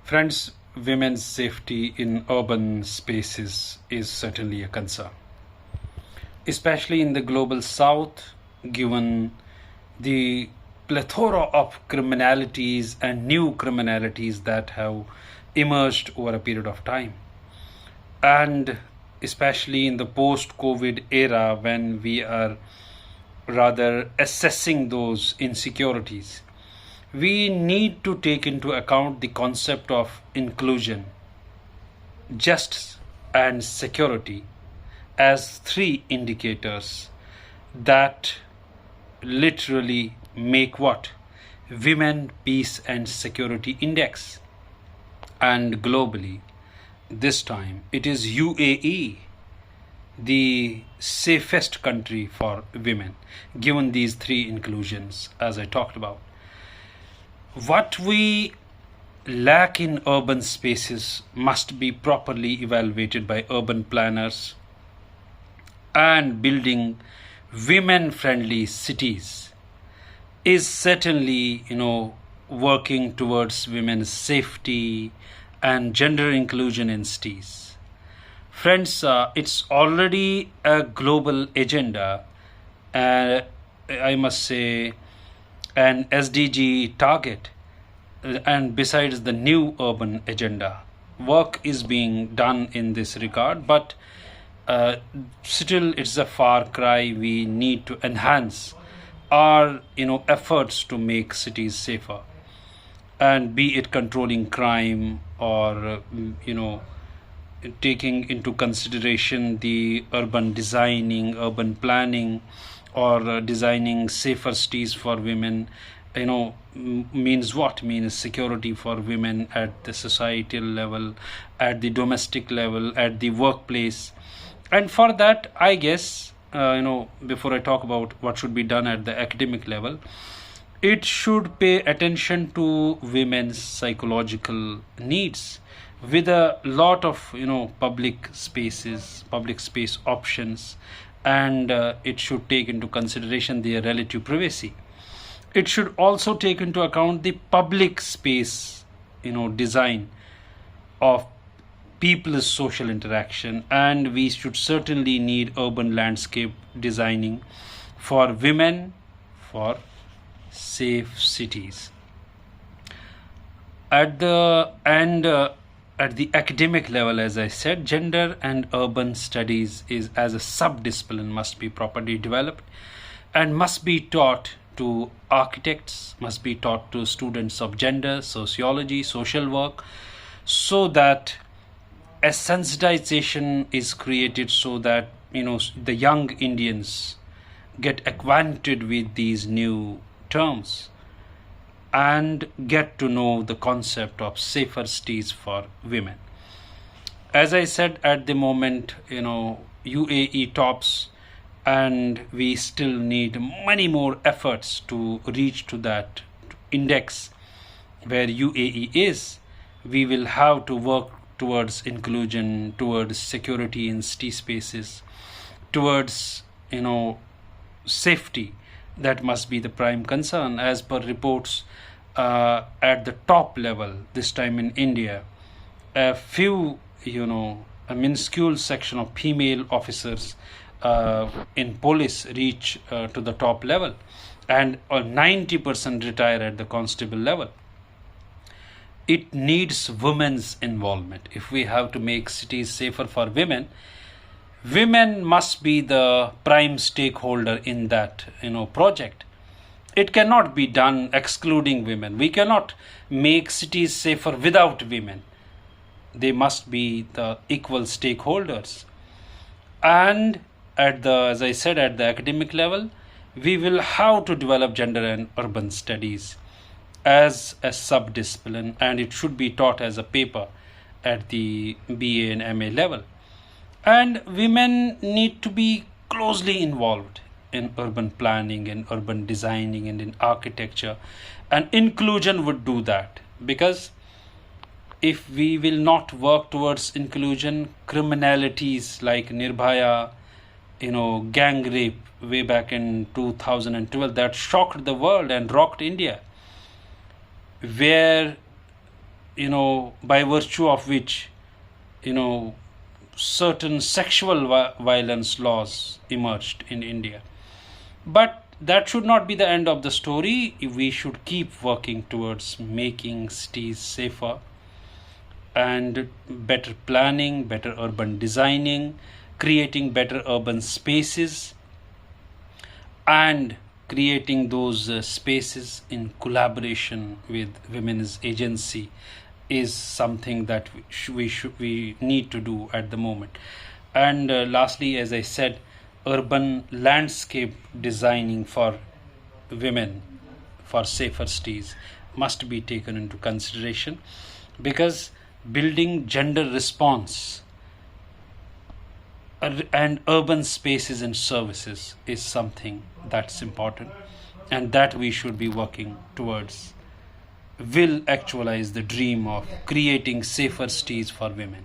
Friends, women's safety in urban spaces is certainly a concern, especially in the global south, given the plethora of criminalities and new criminalities that have emerged over a period of time. And especially in the post COVID era, when we are rather assessing those insecurities, we need to take into account the concept of inclusion, justice, and security as three indicators that literally make what? Women, Peace, and Security Index. And globally, this time it is UAE, the safest country for women, given these three inclusions, as I talked about. What we lack in urban spaces must be properly evaluated by urban planners, and building women friendly cities is certainly, working towards women's safety and gender inclusion in cities. Friends, it's already a global agenda, I must say, an SDG target, and besides the new urban agenda, work is being done in this regard, but still it's a far cry. We need to enhance our efforts to make cities safer, and be it controlling crime or taking into consideration the urban designing, urban planning, or designing safer cities for women. Means what? Means security for women at the societal level, at the domestic level, at the workplace. And for that, I guess, before I talk about what should be done at the academic level, it should pay attention to women's psychological needs with a lot of public spaces, public space options, and it should take into consideration their relative privacy. It should also take into account the public space design of people's social interaction, and we should certainly need urban landscape designing for women, for safe cities. At the end, at the academic level, as I said, gender and urban studies is as a sub-discipline must be properly developed and must be taught to architects, must be taught to students of gender, sociology, social work, so that a sensitization is created, so that the young Indians get acquainted with these new terms and get to know the concept of safer cities for women. As I said, at the moment, UAE tops, and we still need many more efforts to reach to that index where UAE is. We will have to work towards inclusion, towards security in city spaces, towards safety. That must be the prime concern. As per reports, at the top level, this time in India, a few, a minuscule section of female officers in police reach to the top level, and 90% retire at the constable level. It needs women's involvement. If we have to make cities safer for women, women must be the prime stakeholder in that project. It cannot be done excluding women. We cannot make cities safer without women. They must be the equal stakeholders. And as I said, at the academic level, we will have to develop gender and urban studies as a sub-discipline, and it should be taught as a paper at the BA and MA level. And women need to be closely involved in urban planning and urban designing and in architecture, and inclusion would do that, because if we will not work towards inclusion, criminalities like Nirbhaya, gang rape way back in 2012 that shocked the world and rocked India, where by virtue of which, you know, certain sexual violence laws emerged in India. But that should not be the end of the story. We should keep working towards making cities safer, and better planning, better urban designing, creating better urban spaces, and creating those spaces in collaboration with women's agency is something that we need to do at the moment. And lastly, as I said, urban landscape designing for women for safer cities must be taken into consideration, because building gender response and urban spaces and services is something that's important, and that we should be working towards will actualize the dream of creating safer cities for women.